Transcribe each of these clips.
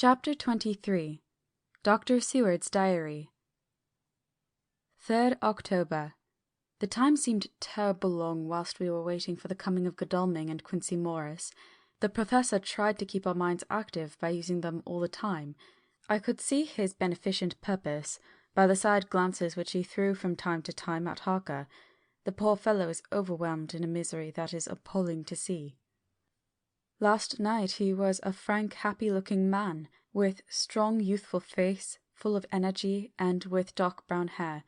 Chapter 23 Dr. Seward's Diary 3rd October. The time seemed terrible long whilst we were waiting for the coming of Godalming and Quincey Morris. The Professor tried to keep our minds active by using them all the time. I could see his beneficent purpose by the side glances which he threw from time to time at Harker. The poor fellow is overwhelmed in a misery that is appalling to see. Last night he was a frank, happy-looking man, with strong, youthful face, full of energy, and with dark brown hair.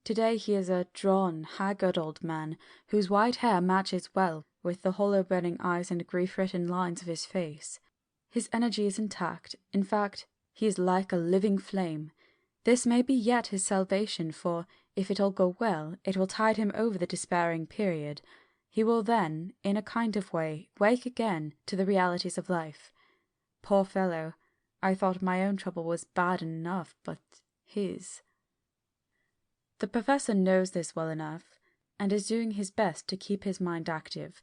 Today he is a drawn, haggard old man, whose white hair matches well with the hollow burning eyes and grief-written lines of his face. His energy is intact. In fact, he is like a living flame. This may be yet his salvation, for, if it all go well, it will tide him over the despairing period. He will then, in a kind of way, wake again to the realities of life. Poor fellow, I thought my own trouble was bad enough, but his. The Professor knows this well enough, and is doing his best to keep his mind active.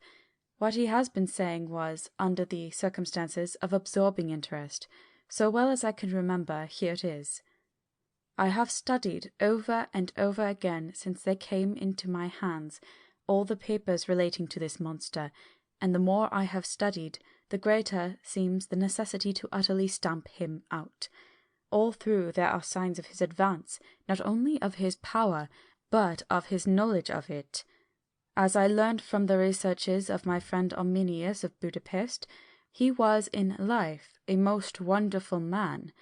What he has been saying was, under the circumstances, of absorbing interest. So well as I can remember, here it is. I have studied over and over again since they came into my hands all the papers relating to this monster, and the more I have studied, the greater seems the necessity to utterly stamp him out. All through there are signs of his advance, not only of his power, but of his knowledge of it. As I learned from the researches of my friend Arminius of Budapest, he was in life a most wonderful man,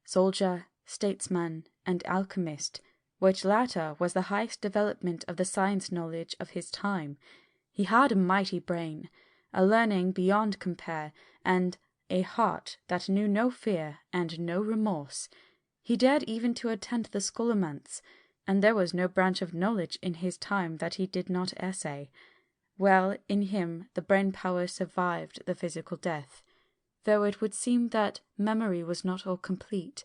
soldier, statesman, and alchemist, which latter was the highest development of the science knowledge of his time. He had a mighty brain, a learning beyond compare, and a heart that knew no fear and no remorse. He dared even to attend the schoolments, and there was no branch of knowledge in his time that he did not essay. Well, in him the brain power survived the physical death, though it would seem that memory was not all complete.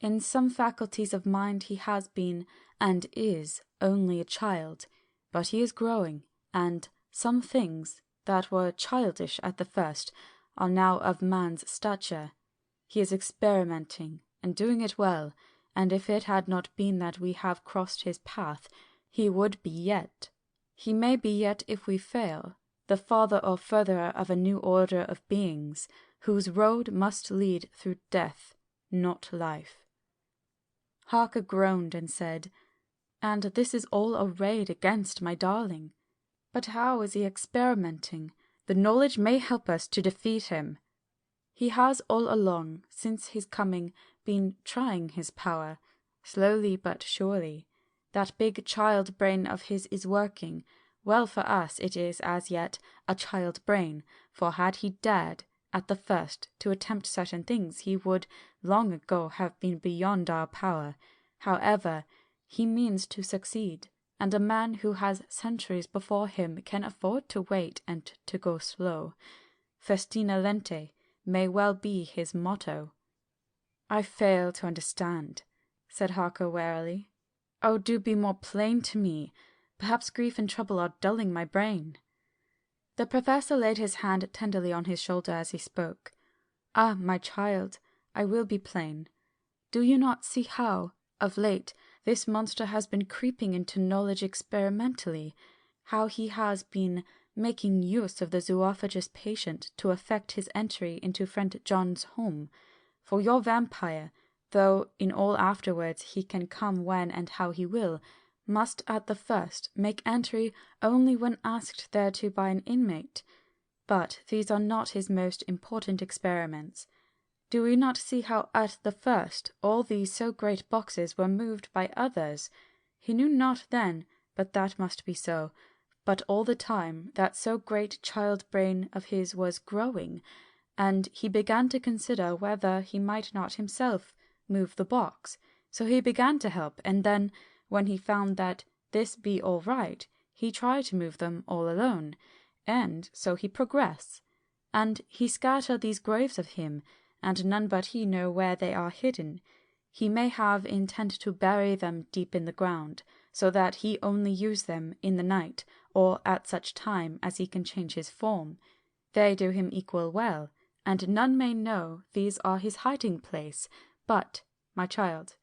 In some faculties of mind he has been, and is, only a child, but he is growing, and some things that were childish at the first are now of man's stature. He is experimenting, and doing it well, and if it had not been that we have crossed his path, he would be yet. He may be yet if we fail, the father or furtherer of a new order of beings, whose road must lead through death, not life. Harker groaned and said, "And this is all arrayed against my darling. But how is he experimenting? The knowledge may help us to defeat him. He has all along, since his coming, been trying his power, slowly but surely. That big child brain of his is working. Well, for us it is as yet a child brain, for had he dared at the first to attempt certain things, he would long ago have been beyond our power. However, he means to succeed, and a man who has centuries before him can afford to wait and to go slow. Festina lente may well be his motto." "I fail to understand," said Harker warily. "Oh, do be more plain to me. Perhaps grief and trouble are dulling my brain." The Professor laid his hand tenderly on his shoulder as he spoke. "Ah, my child, I will be plain. Do you not see how, of late, this monster has been creeping into knowledge experimentally, how he has been making use of the zoophagous patient to effect his entry into friend John's home? For your vampire, though in all afterwards he can come when and how he will, must at the first make entry only when asked thereto by an inmate. But these are not his most important experiments. Do we not see how at the first all these so great boxes were moved by others? He knew not then, but that must be so, but all the time that so great child brain of his was growing, and he began to consider whether he might not himself move the box. So he began to help, and then, when he found that this be all right, he tried to move them all alone, and so he progress. And he scatter these graves of him, and none but he know where they are hidden. He may have intent to bury them deep in the ground, so that he only use them in the night, or at such time as he can change his form. They do him equal well, and none may know these are his hiding place. But, my child,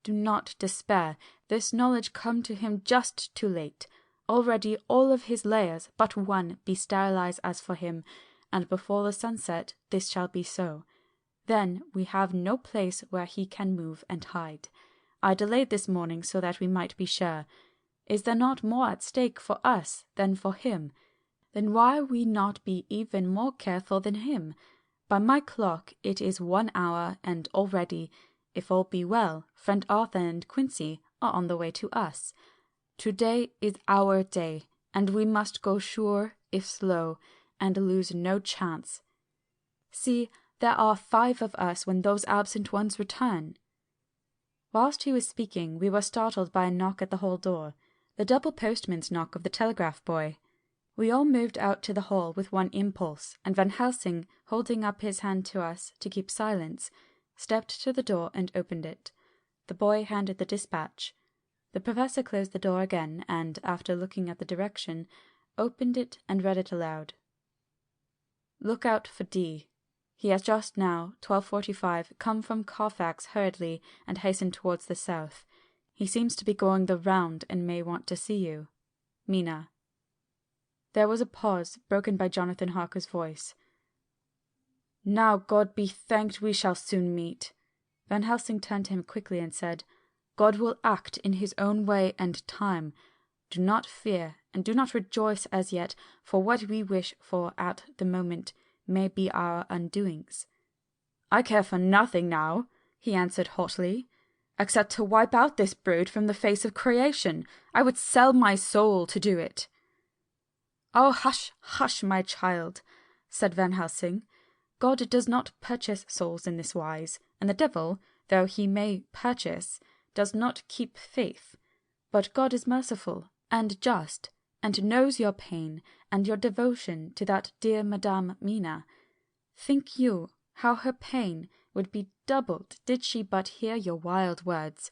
do not despair. This knowledge come to him just too late. Already all of his layers but one be sterilized as for him, and before the sunset this shall be so. Then we have no place where he can move and hide. I delayed this morning so that we might be sure. Is there not more at stake for us than for him? Then why we not be even more careful than him? By my clock it is 1 hour, and already, if all be well, friend Arthur and Quincy are on the way to us. Today is our day, and we must go sure, if slow, and lose no chance. See, there are 5 of us when those absent ones return. Whilst he was speaking, we were startled by a knock at the hall door, the double postman's knock of the telegraph boy. We all moved out to the hall with one impulse, and Van Helsing, holding up his hand to us to keep silence, stepped to the door and opened it. The boy handed the dispatch. The professor closed the door again, and, after looking at the direction, opened it and read it aloud. Look out for D. He has just now, 12:45, come from Carfax hurriedly and hastened towards the south. He seems to be going the round and may want to see you. Mina. There was a pause, broken by Jonathan Harker's voice. Now God be thanked we shall soon meet. Van Helsing turned to him quickly and said, God will act in his own way and time. Do not fear, and do not rejoice as yet, for what we wish for at the moment may be our undoings. I care for nothing now, he answered hotly, except to wipe out this brood from the face of creation. I would sell my soul to do it. Oh, hush, hush, my child, said Van Helsing. God does not purchase souls in this wise, and the devil, though he may purchase, does not keep faith. But God is merciful and just, and knows your pain and your devotion to that dear Madame Mina. Think you how her pain would be doubled did she but hear your wild words?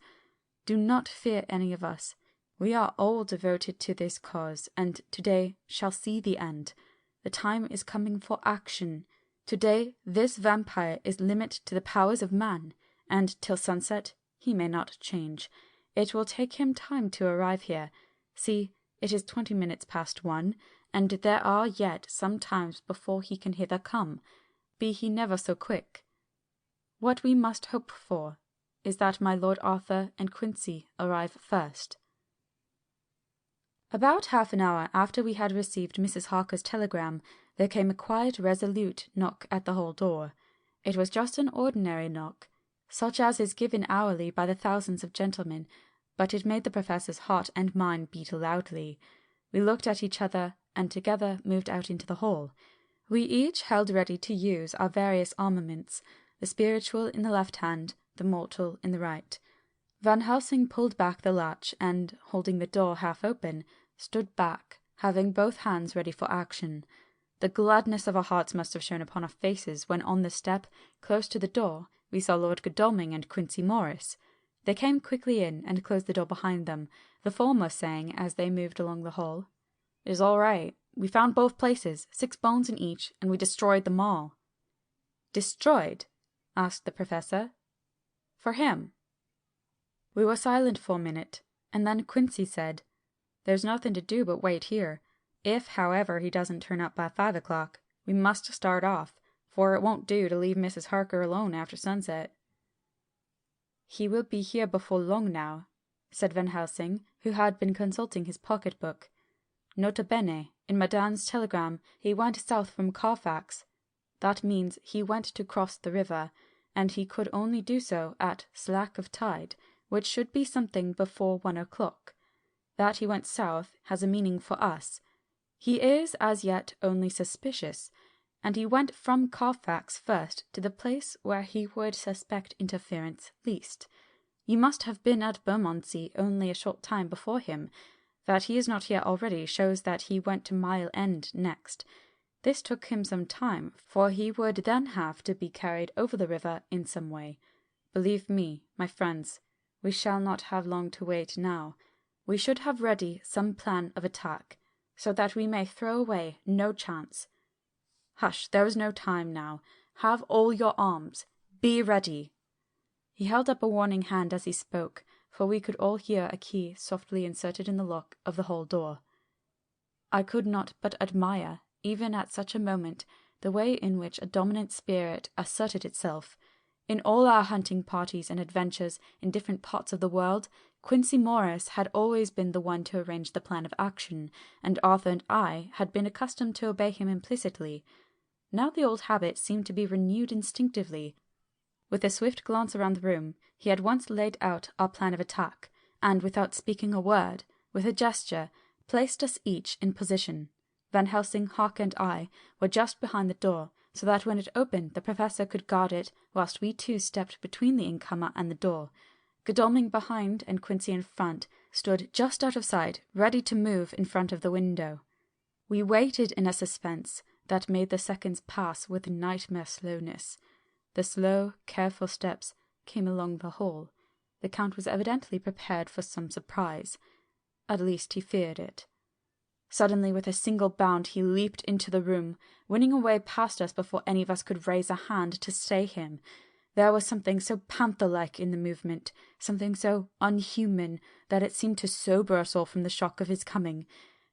Do not fear any of us. We are all devoted to this cause, and today shall see the end. The time is coming for action. Today this vampire is limit to the powers of man, and till sunset he may not change. It will take him time to arrive here. See, it is 20 minutes past 1, and there are yet some times before he can hither come, be he never so quick. What we must hope for is that my Lord Arthur and Quincy arrive first. About half an hour after we had received Mrs. Harker's telegram, there came a quiet, resolute knock at the hall door. It was just an ordinary knock, such as is given hourly by the thousands of gentlemen, but it made the professor's heart and mine beat loudly. We looked at each other, and together moved out into the hall. We each held ready to use our various armaments, the spiritual in the left hand, the mortal in the right. Van Helsing pulled back the latch, and, holding the door half open, stood back, having both hands ready for action. The gladness of our hearts must have shown upon our faces when on the step, close to the door, we saw Lord Godalming and Quincy Morris. They came quickly in and closed the door behind them, the former saying, as they moved along the hall, "It is all right. We found both places, 6 bones in each, and we destroyed them all." "Destroyed?" asked the professor. "For him." We were silent for a minute, and then Quincy said, "There's nothing to do but wait here. If, however, he doesn't turn up by 5 o'clock, we must start off, for it won't do to leave Mrs. Harker alone after sunset." "He will be here before long now," said Van Helsing, who had been consulting his pocket-book. "Nota bene, in Madame's telegram he went south from Carfax. That means he went to cross the river, and he could only do so at slack of tide, which should be something before 1 o'clock. That he went south has a meaning for us. He is as yet only suspicious, and he went from Carfax first to the place where he would suspect interference least. You must have been at Bermondsey only a short time before him. That he is not here already shows that he went to Mile End next. This took him some time, for he would then have to be carried over the river in some way. Believe me, my friends, we shall not have long to wait now. We should have ready some plan of attack, so that we may throw away no chance. Hush, there is no time now. Have all your arms. Be ready." He held up a warning hand as he spoke, for we could all hear a key softly inserted in the lock of the hall door. I could not but admire, even at such a moment, the way in which a dominant spirit asserted itself. In all our hunting parties and adventures in different parts of the world, Quincy Morris had always been the one to arrange the plan of action, and Arthur and I had been accustomed to obey him implicitly. Now the old habit seemed to be renewed instinctively. With a swift glance around the room, he had once laid out our plan of attack, and without speaking a word, with a gesture, placed us each in position. Van Helsing, Harker, and I were just behind the door, so that when it opened the Professor could guard it, whilst we two stepped between the incomer and the door. Godalming behind and Quincy in front stood just out of sight, ready to move in front of the window. We waited in a suspense that made the seconds pass with nightmare slowness. The slow, careful steps came along the hall. The Count was evidently prepared for some surprise. At least he feared it. Suddenly, with a single bound, he leaped into the room, winning a way past us before any of us could raise a hand to stay him. There was something so panther-like in the movement, something so unhuman, that it seemed to sober us all from the shock of his coming.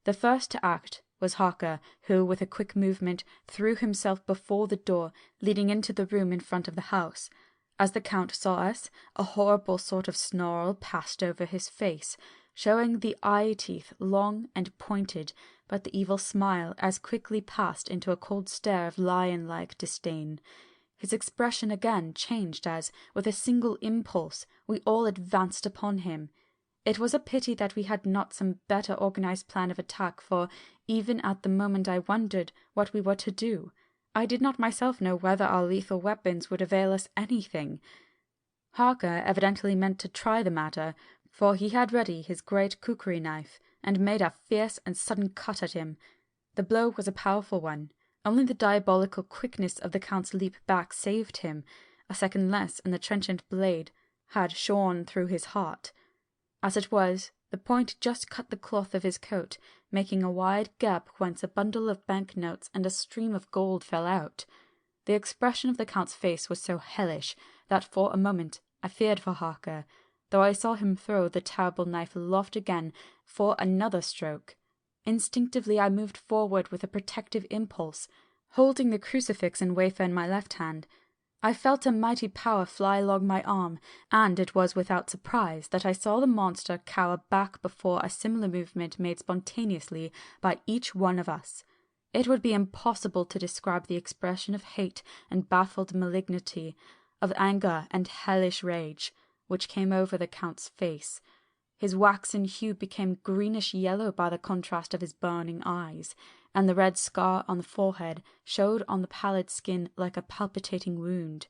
The first to act was Harker, who, with a quick movement, threw himself before the door leading into the room in front of the house. As the Count saw us, a horrible sort of snarl passed over his face, showing the eye-teeth long and pointed, but the evil smile as quickly passed into a cold stare of lion-like disdain. His expression again changed as, with a single impulse, we all advanced upon him. It was a pity that we had not some better organized plan of attack, for even at the moment I wondered what we were to do. I did not myself know whether our lethal weapons would avail us anything. Harker evidently meant to try the matter, for he had ready his great kukri knife, and made a fierce and sudden cut at him. The blow was a powerful one. Only the diabolical quickness of the Count's leap back saved him. A second less, and the trenchant blade had shorn through his heart. As it was, the point just cut the cloth of his coat, making a wide gap whence a bundle of bank-notes and a stream of gold fell out. The expression of the Count's face was so hellish that for a moment I feared for Harker, though I saw him throw the terrible knife aloft again for another stroke. Instinctively I moved forward with a protective impulse, holding the crucifix and wafer in my left hand. I felt a mighty power fly along my arm, and it was without surprise that I saw the monster cower back before a similar movement made spontaneously by each one of us. It would be impossible to describe the expression of hate and baffled malignity, of anger and hellish rage, which came over the Count's face. His waxen hue became greenish-yellow by the contrast of his burning eyes, and the red scar on the forehead showed on the pallid skin like a palpitating wound.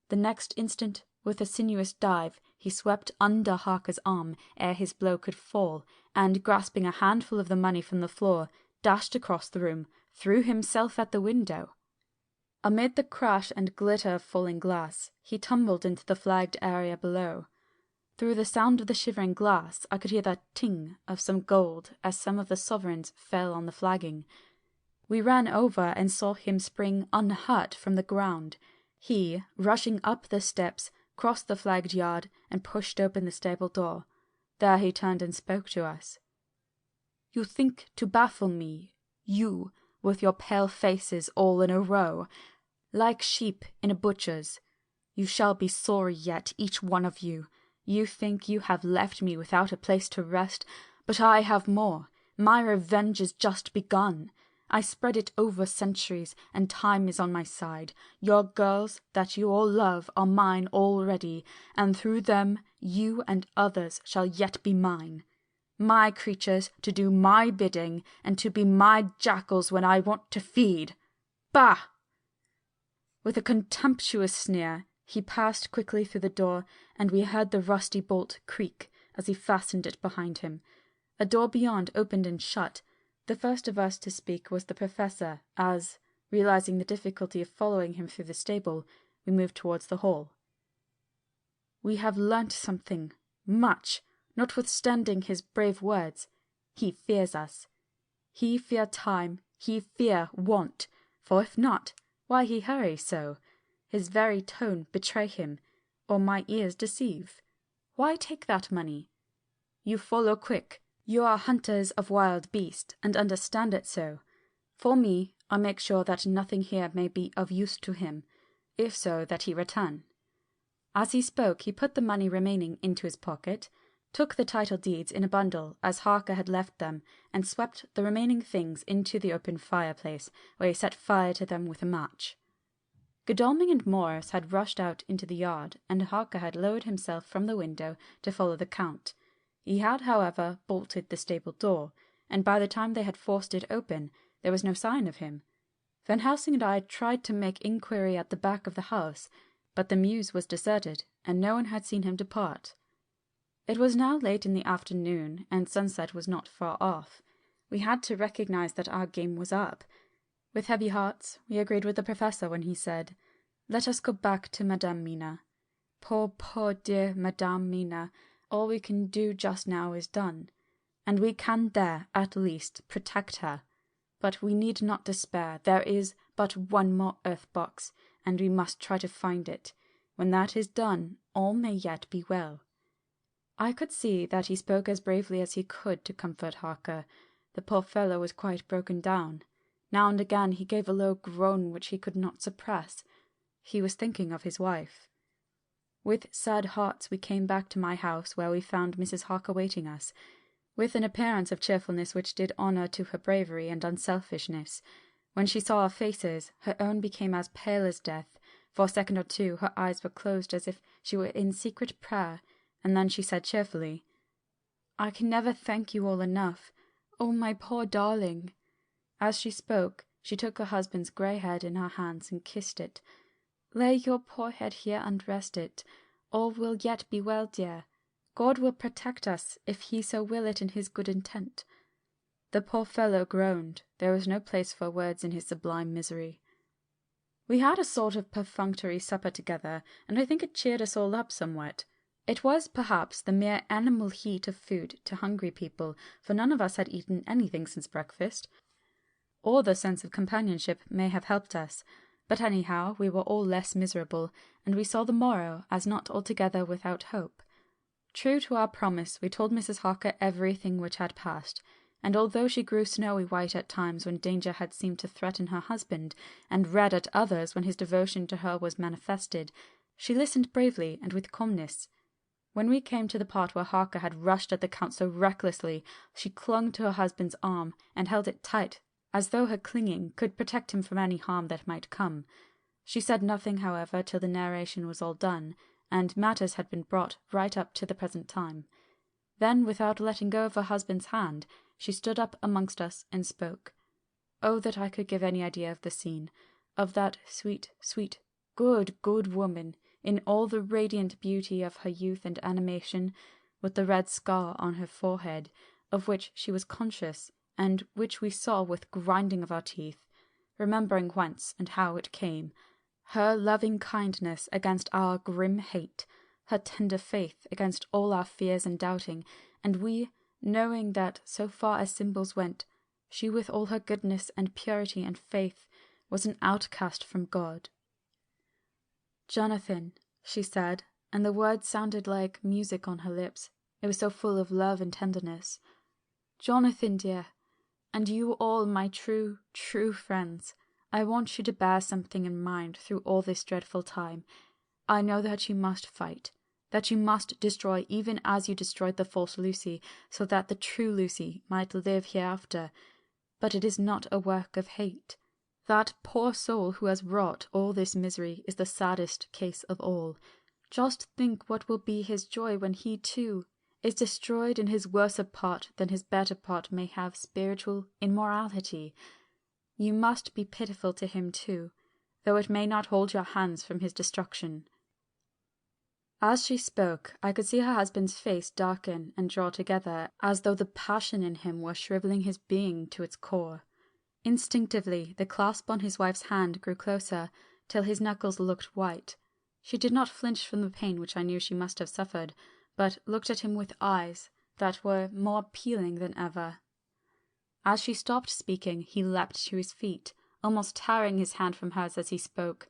The next instant, with a sinuous dive, he swept under Harker's arm ere his blow could fall, and, grasping a handful of the money from the floor, dashed across the room, threw himself at the window. Amid the crash and glitter of falling glass, he tumbled into the flagged area below. Through the sound of the shivering glass I could hear the ting of some gold as some of the sovereigns fell on the flagging. We ran over and saw him spring unhurt from the ground. He, rushing up the steps, crossed the flagged yard and pushed open the stable door. There he turned and spoke to us. "You think to baffle me, you, with your pale faces all in a row, like sheep in a butcher's. You shall be sorry yet, each one of you. You think you have left me without a place to rest, but I have more. My revenge is just begun. I spread it over centuries, and time is on my side. Your girls, that you all love, are mine already, and through them you and others shall yet be mine. My creatures to do my bidding, and to be my jackals when I want to feed. Bah!" With a contemptuous sneer, he passed quickly through the door, and we heard the rusty bolt creak as he fastened it behind him. A door beyond opened and shut. The first of us to speak was the Professor, as, realizing the difficulty of following him through the stable, we moved towards the hall. "We have learnt something, much, notwithstanding his brave words. He fears us. He fear time, he fear want, for if not, Why he hurry so? His very tone betray him, or my ears deceive. Why take that money? You follow quick. You are hunters of wild beast, and understand it so. For me, I make sure that nothing here may be of use to him, if so that he return. As he spoke, he put the money remaining into his pocket, took the title deeds in a bundle as Harker had left them, and swept the remaining things into the open fireplace, where he set fire to them with a match. Godalming and Morris had rushed out into the yard, and Harker had lowered himself from the window to follow the Count. He had, however, bolted the stable door, and by the time they had forced it open, there was no sign of him. Van Helsing and I tried to make inquiry at the back of the house, but the mews was deserted, and no one had seen him depart. It was now late in the afternoon, and sunset was not far off. We had to recognize that our game was up. With heavy hearts, we agreed with the Professor when he said, "Let us go back to Madame Mina. Poor dear Madame Mina, all we can do just now is done, and we can there, at least, protect her. But we need not despair. There is but one more earth box, and we must try to find it. When that is done, all may yet be well." I could see that he spoke as bravely as he could to comfort Harker. The poor fellow was quite broken down. Now and again he gave a low groan which he could not suppress. He was thinking of his wife. With sad hearts we came back to my house, where we found Mrs. Harker waiting us, with an appearance of cheerfulness which did honour to her bravery and unselfishness. When she saw our faces, her own became as pale as death. For a second or two her eyes were closed as if she were in secret prayer, and then she said cheerfully, "I can never thank you all enough. Oh, my poor darling!" As she spoke, she took her husband's grey head in her hands and kissed it. "Lay your poor head here and rest it. All will yet be well, dear. God will protect us, if he so will it in his good intent." The poor fellow groaned. There was no place for words in his sublime misery. We had a sort of perfunctory supper together, and I think it cheered us all up somewhat. It was, perhaps, the mere animal heat of food to hungry people, for none of us had eaten anything since breakfast. Or the sense of companionship may have helped us, but anyhow we were all less miserable, and we saw the morrow as not altogether without hope. True to our promise, we told Mrs. Harker everything which had passed, and although she grew snowy white at times when danger had seemed to threaten her husband, and red at others when his devotion to her was manifested, she listened bravely and with calmness. When we came to the part where Harker had rushed at the Count so recklessly, she clung to her husband's arm and held it tight, as though her clinging could protect him from any harm that might come. She said nothing, however, till the narration was all done, and matters had been brought right up to the present time. Then, without letting go of her husband's hand, she stood up amongst us and spoke. Oh, that I could give any idea of the scene, of that sweet, sweet, good woman, in all the radiant beauty of her youth and animation, with the red scar on her forehead, of which she was conscious, and which we saw with grinding of our teeth, remembering whence and how it came, her loving kindness against our grim hate, her tender faith against all our fears and doubting, and we, knowing that, so far as symbols went, she with all her goodness and purity and faith was an outcast from God. "Jonathan," she said, and the words sounded like music on her lips. It was so full of love and tenderness. "Jonathan, dear, and you all my true, true friends, I want you to bear something in mind through all this dreadful time. I know that you must fight, that you must destroy even as you destroyed the false Lucy, so that the true Lucy might live hereafter. But it is not a work of hate. That poor soul who has wrought all this misery is the saddest case of all. Just think what will be his joy when he, too, is destroyed in his worser part than his better part may have spiritual immorality. You must be pitiful to him too, though it may not hold your hands from his destruction." As she spoke, I could see her husband's face darken and draw together, as though the passion in him were shrivelling his being to its core. Instinctively, the clasp on his wife's hand grew closer, till his knuckles looked white. She did not flinch from the pain which I knew she must have suffered, but looked at him with eyes that were more appealing than ever. As she stopped speaking, he leapt to his feet, almost tearing his hand from hers as he spoke.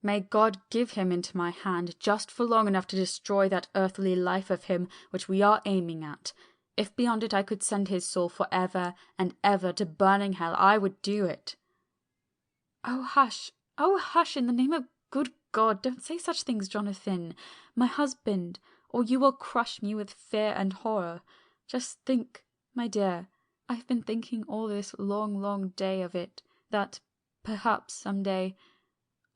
"May God give him into my hand, just for long enough to destroy that earthly life of him which we are aiming at. If beyond it I could send his soul for ever and ever to burning hell, I would do it." "Oh, hush! Oh, hush! In the name of good God, don't say such things, Jonathan. My husband, or you will crush me with fear and horror. Just think, my dear, I've been thinking all this long, long day of it, that perhaps some day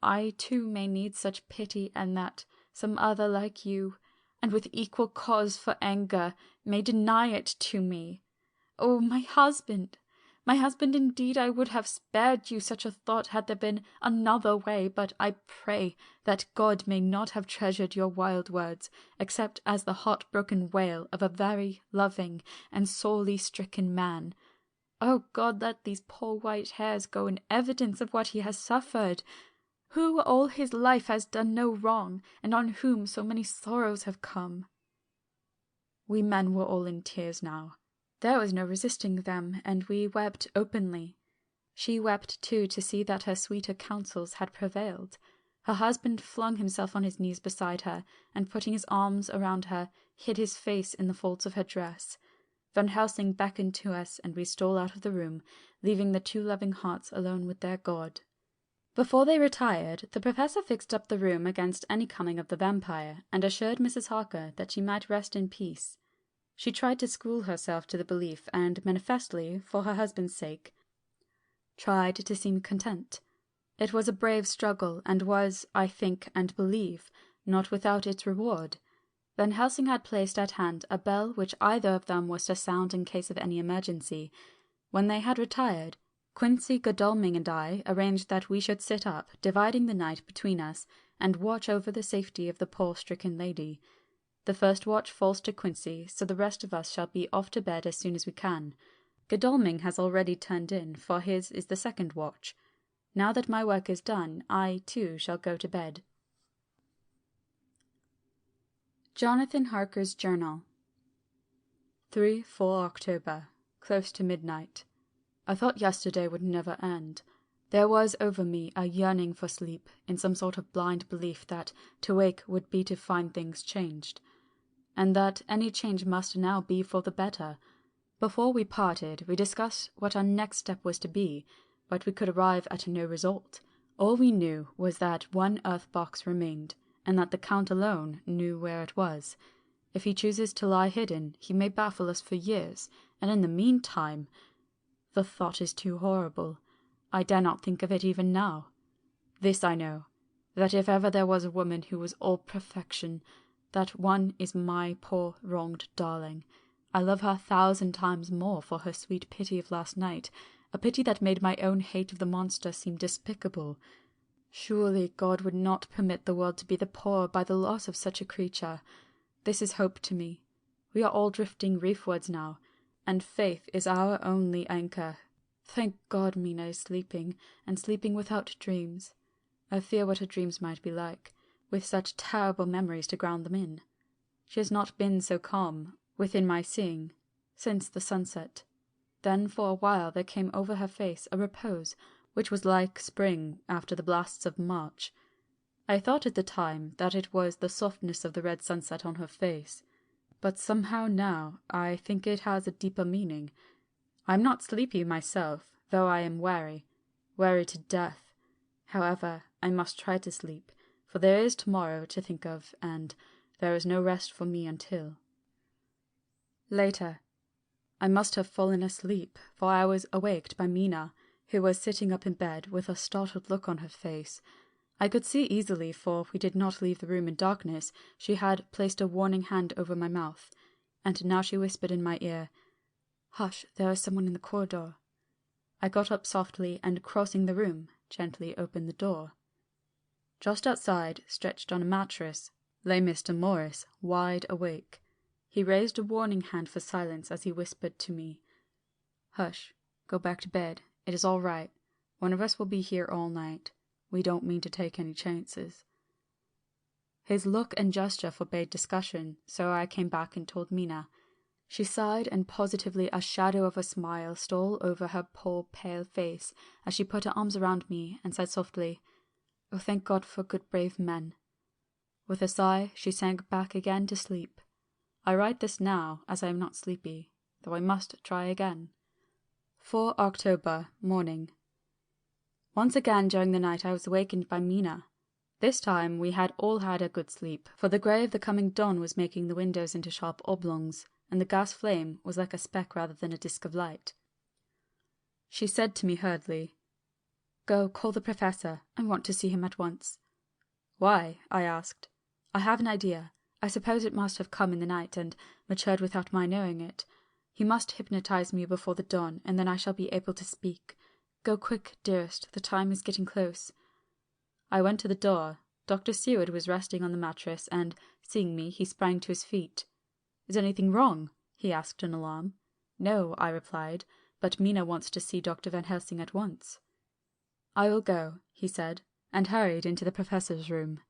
I too may need such pity, and that some other like you, and with equal cause for anger, may deny it to me. Oh, my husband! My husband, indeed I would have spared you such a thought had there been another way, but I pray that God may not have treasured your wild words, except as the heart-broken wail of a very loving and sorely stricken man. Oh God, let these poor white hairs go in evidence of what he has suffered, who all his life has done no wrong, and on whom so many sorrows have come." We men were all in tears now. There was no resisting them, and we wept openly. She wept too to see that her sweeter counsels had prevailed. Her husband flung himself on his knees beside her, and putting his arms around her, hid his face in the folds of her dress. Van Helsing beckoned to us, and we stole out of the room, leaving the two loving hearts alone with their God. Before they retired, the Professor fixed up the room against any coming of the vampire, and assured Mrs. Harker that she might rest in peace. She tried to school herself to the belief, and manifestly, for her husband's sake, tried to seem content. It was a brave struggle, and was, I think and believe, not without its reward. Van Helsing had placed at hand a bell which either of them was to sound in case of any emergency. When they had retired, Quincy, Godalming, and I arranged that we should sit up, dividing the night between us, and watch over the safety of the poor stricken lady. The first watch falls to Quincy, so the rest of us shall be off to bed as soon as we can. Godalming has already turned in, for his is the second watch. Now that my work is done, I, too, shall go to bed. Jonathan Harker's Journal. 3-4 October, close to midnight. I thought yesterday would never end. There was over me a yearning for sleep, in some sort of blind belief that to wake would be to find things changed, and that any change must now be for the better. Before we parted, we discussed what our next step was to be, but we could arrive at no result. All we knew was that one earth box remained, and that the Count alone knew where it was. If he chooses to lie hidden, he may baffle us for years, and in the meantime... The thought is too horrible. I dare not think of it even now. This I know, that if ever there was a woman who was all perfection, that one is my poor wronged darling. I love her 1,000 times more for her sweet pity of last night, a pity that made my own hate of the monster seem despicable. Surely God would not permit the world to be the poorer by the loss of such a creature. This is hope to me. We are all drifting reefwards now, and faith is our only anchor. Thank God Mina is sleeping, and sleeping without dreams. I fear what her dreams might be like, with such terrible memories to ground them in. She has not been so calm, within my seeing, since the sunset. Then for a while there came over her face a repose, which was like spring after the blasts of March. I thought at the time that it was the softness of the red sunset on her face, but somehow now I think it has a deeper meaning. I am not sleepy myself, though I am weary to death. However, I must try to sleep, for there is tomorrow to think of, and there is no rest for me until. Later. I must have fallen asleep, for I was awaked by Mina, who was sitting up in bed with a startled look on her face. I could see easily, for we did not leave the room in darkness. She had placed a warning hand over my mouth, and now she whispered in my ear, "Hush, there is someone in the corridor." I got up softly, and crossing the room, gently opened the door. Just outside, stretched on a mattress, lay Mr. Morris, wide awake. He raised a warning hand for silence as he whispered to me, "Hush, go back to bed. It is all right. One of us will be here all night. We don't mean to take any chances." His look and gesture forbade discussion, so I came back and told Mina. She sighed, and positively a shadow of a smile stole over her poor pale face as she put her arms around me and said softly, "Oh, thank God for good brave men." With a sigh, she sank back again to sleep. I write this now, as I am not sleepy, though I must try again. 4 October, morning. Once again during the night I was awakened by Mina. This time we had all had a good sleep, for the grey of the coming dawn was making the windows into sharp oblongs, and the gas flame was like a speck rather than a disk of light. She said to me hurriedly, "Go, call the Professor. I want to see him at once." "Why?" I asked. "I have an idea. I suppose it must have come in the night and matured without my knowing it. He must hypnotize me before the dawn, and then I shall be able to speak. Go quick, dearest, the time is getting close." I went to the door. Dr. Seward was resting on the mattress, and, seeing me, he sprang to his feet. "Is anything wrong?" he asked in alarm. "No," I replied, "but Mina wants to see Dr. Van Helsing at once." "I will go," he said, and hurried into the Professor's room.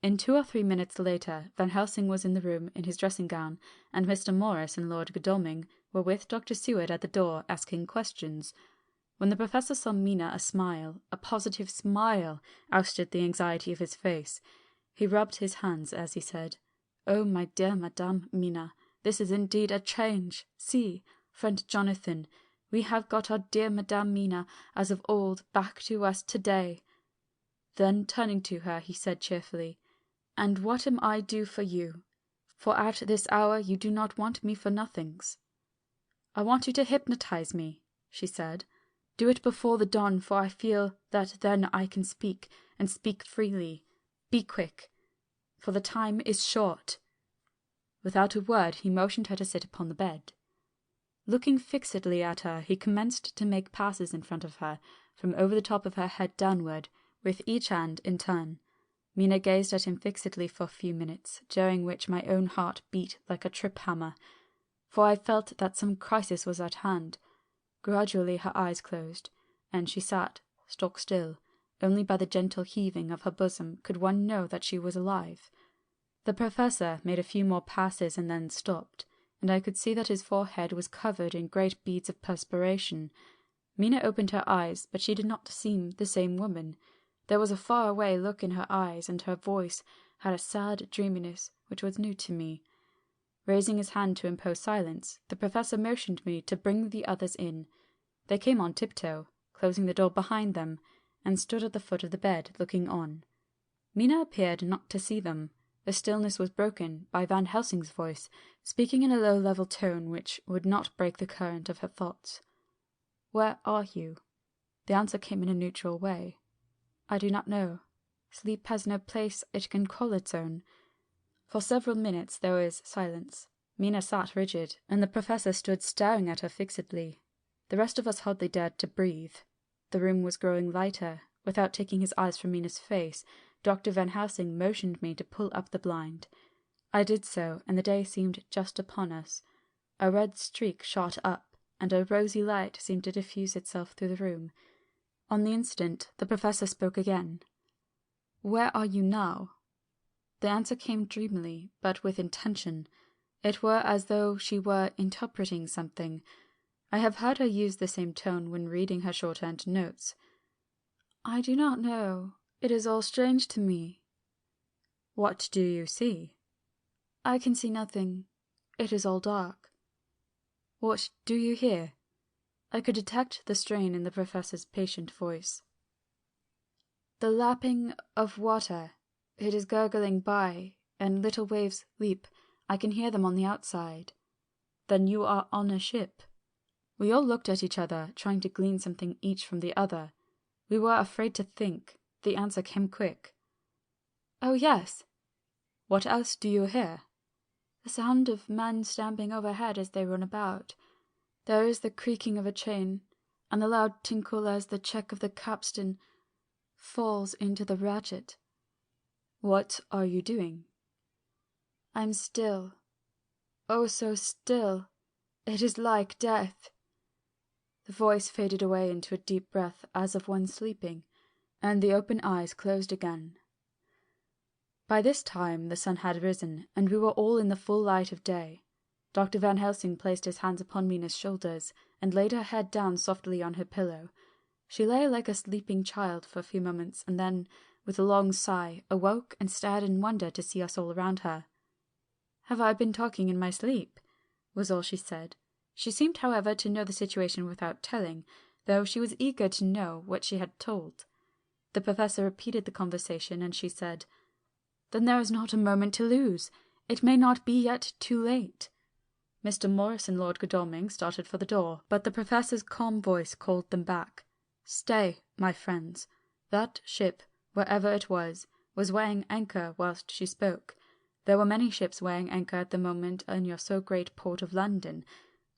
In 2 or 3 minutes later, Van Helsing was in the room in his dressing gown, and Mr. Morris and Lord Godalming were with Dr. Seward at the door asking questions. When the Professor saw Mina, a smile, a positive smile, ousted the anxiety of his face. He rubbed his hands as he said, "Oh, my dear Madame Mina, this is indeed a change. See, friend Jonathan, we have got our dear Madame Mina, as of old, back to us today." Then, turning to her, he said cheerfully, "And what am I do for you? For at this hour you do not want me for nothings." "I want you to hypnotize me," she said. "Do it before the dawn, for I feel that then I can speak, and speak freely. Be quick, for the time is short." Without a word, he motioned her to sit upon the bed. Looking fixedly at her, he commenced to make passes in front of her, from over the top of her head downward, with each hand in turn. Mina gazed at him fixedly for a few minutes, during which my own heart beat like a trip-hammer, for I felt that some crisis was at hand. Gradually her eyes closed, and she sat stock still. Only by the gentle heaving of her bosom could one know that she was alive. The Professor made a few more passes and then stopped, and I could see that his forehead was covered in great beads of perspiration. Mina opened her eyes, but she did not seem the same woman. There was a far-away look in her eyes, and her voice had a sad dreaminess which was new to me. Raising his hand to impose silence, the Professor motioned me to bring the others in. They came on tiptoe, closing the door behind them, and stood at the foot of the bed, looking on. Mina appeared not to see them. The stillness was broken by Van Helsing's voice, speaking in a low level tone which would not break the current of her thoughts. "Where are you?" The answer came in a neutral way. "I do not know. Sleep has no place it can call its own." For several minutes there was silence. Mina sat rigid, and the Professor stood staring at her fixedly. The rest of us hardly dared to breathe. The room was growing lighter. Without taking his eyes from Mina's face, Dr. Van Helsing motioned me to pull up the blind. I did so, and the day seemed just upon us. A red streak shot up, and a rosy light seemed to diffuse itself through the room. On the instant, the Professor spoke again. "Where are you now?" The answer came dreamily, but with intention. It were as though she were interpreting something. I have heard her use the same tone when reading her shorthand notes. "I do not know. It is all strange to me." "What do you see?" "I can see nothing. It is all dark." "What do you hear?" I could detect the strain in the Professor's patient voice. "The lapping of water. It is gurgling by, and little waves leap. I can hear them on the outside." "Then you are on a ship." We all looked at each other, trying to glean something each from the other. We were afraid to think. The answer came quick. "Oh, yes." "What else do you hear?" "The sound of men stamping overhead as they run about. There is the creaking of a chain, and the loud tinkle as the check of the capstan falls into the ratchet." "What are you doing?" "I'm still. Oh, so still. It is like death." The voice faded away into a deep breath as of one sleeping, and the open eyes closed again. By this time the sun had risen, and we were all in the full light of day. Dr. Van Helsing placed his hands upon Mina's shoulders and laid her head down softly on her pillow. She lay like a sleeping child for a few moments, and then, with a long sigh, awoke and stared in wonder to see us all around her. "Have I been talking in my sleep?" was all she said. She seemed, however, to know the situation without telling, though she was eager to know what she had told. The professor repeated the conversation, and she said, "Then there is not a moment to lose. It may not be yet too late." Mr. Morris and Lord Godalming started for the door, but the professor's calm voice called them back. "Stay, my friends. That ship, wherever it was weighing anchor whilst she spoke. There were many ships weighing anchor at the moment in your so great port of London.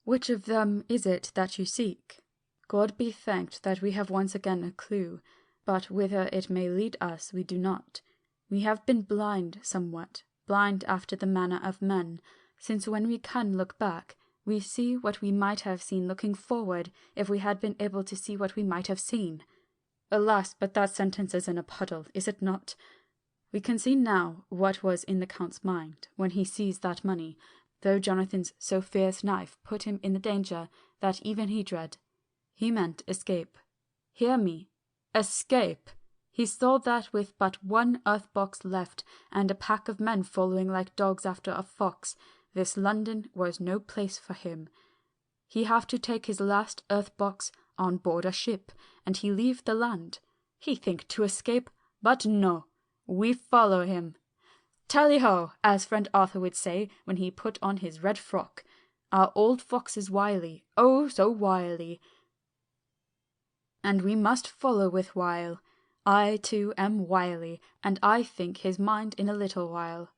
Which of them is it that you seek? God be thanked that we have once again a clue, but whither it may lead us we do not. We have been blind somewhat, blind after the manner of men, since when we can look back, we see what we might have seen looking forward if we had been able to see what we might have seen. Alas, but that sentence is in a puddle, is it not? We can see now what was in the Count's mind when he seized that money, though Jonathan's so fierce knife put him in the danger that even he dread. He meant escape. Hear me. Escape! He saw that with but one earth-box left, and a pack of men following like dogs after a fox, this London was no place for him. He have to take his last earth-box on board a ship, and he leave the land. He think to escape, but no. We follow him. Tally-ho, as friend Arthur would say when he put on his red frock. Our old fox is wily, oh so wily, and we must follow with wile. I, too, am wily, and I think his mind in a little while.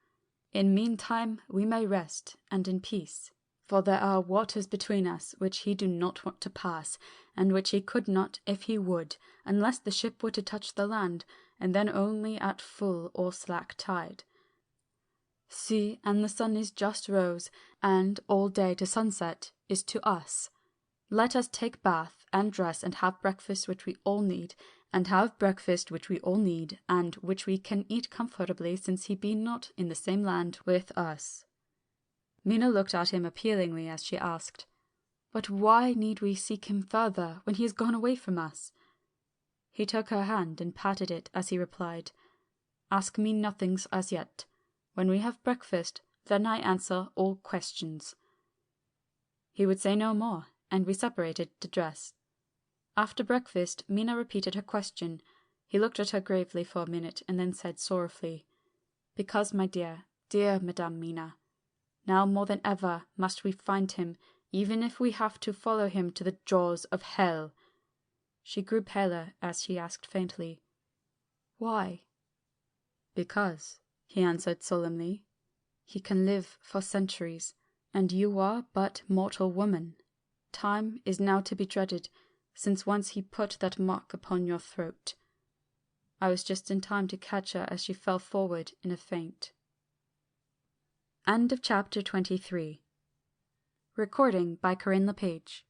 In meantime we may rest, and in peace, for there are waters between us which he do not want to pass, and which he could not if he would, unless the ship were to touch the land, and then only at full or slack tide. See, and the sun is just rose, and all day to sunset is to us. Let us take bath, and dress, and have breakfast which we all need, and which we can eat comfortably, since he be not in the same land with us." Mina looked at him appealingly as she asked, "But why need we seek him further, when he has gone away from us?" He took her hand and patted it as he replied, "Ask me nothings as yet. When we have breakfast, then I answer all questions." He would say no more, and we separated to dress. After breakfast, Mina repeated her question. He looked at her gravely for a minute, and then said sorrowfully, "Because, my dear, dear Madame Mina, now more than ever must we find him, even if we have to follow him to the jaws of hell." She grew paler as she asked faintly, "Why?" "Because," he answered solemnly, "he can live for centuries, and you are but mortal woman. Time is now to be dreaded, since once he put that mark upon your throat." I was just in time to catch her as she fell forward in a faint. End of chapter 23. Recording by Corinne LePage.